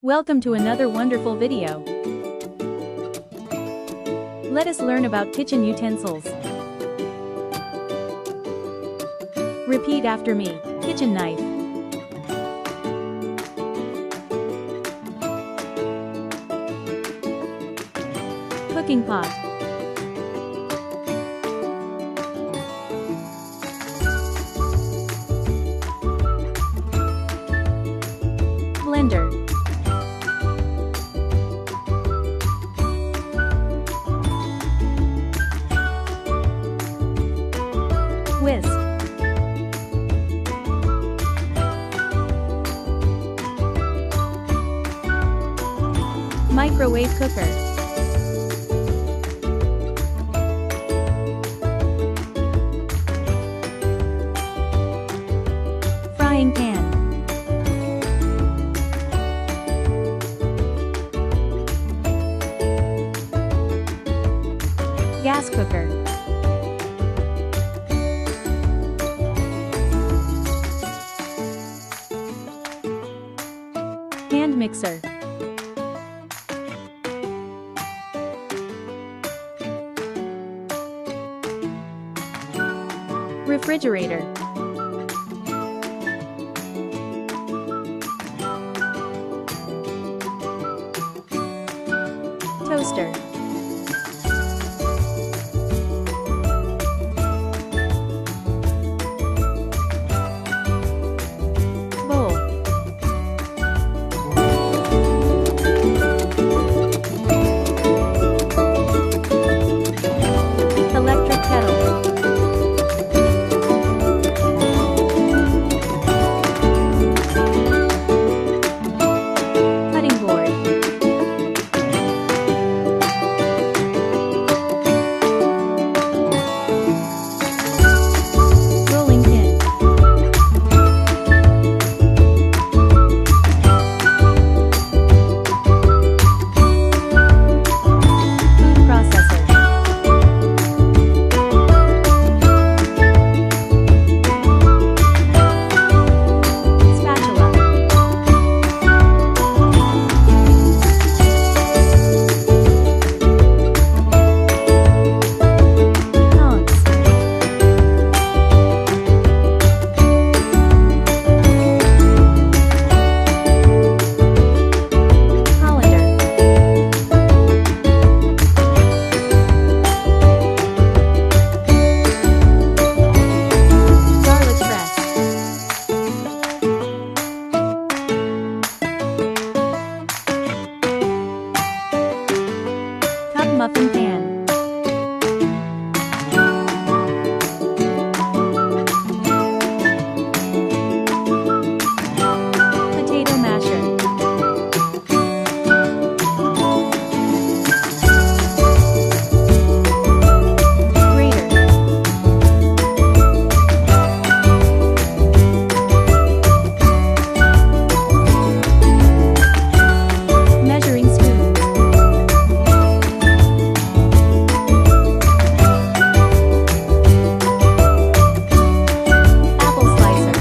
Welcome to another wonderful video. Let us learn about kitchen utensils. Repeat after me. Kitchen knife, cooking pot, blender, whisk, microwave cooker, frying pan, gas cooker, hand mixer, refrigerator, toaster, bowl, electric kettle, cutting board, rolling pin, food processor, spatula, tongs, colander, garlic press, cup muffin pan, potato masher, grater, measuring spoons, apple slicer,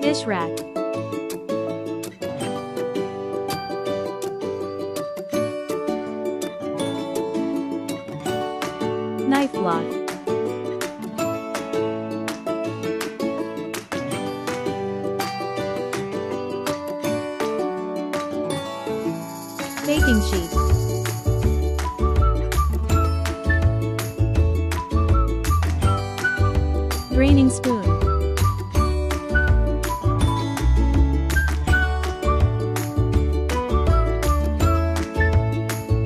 dish rack, knife block, baking sheet, draining spoon,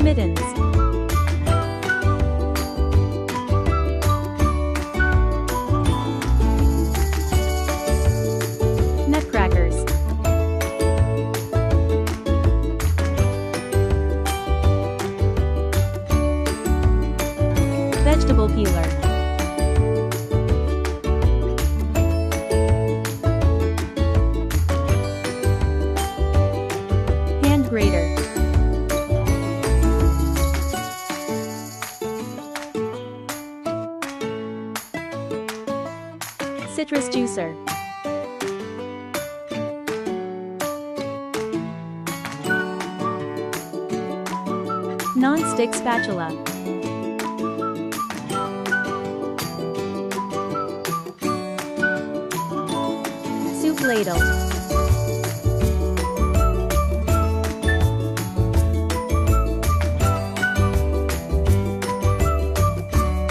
mittens, nutcrackers, vegetable peeler, Citrus juicer. Non-stick spatula. Soup ladle.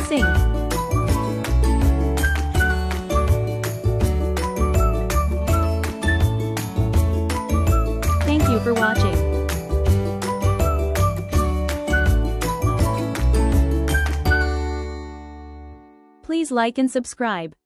Sink. Thank you for watching. Please like and subscribe.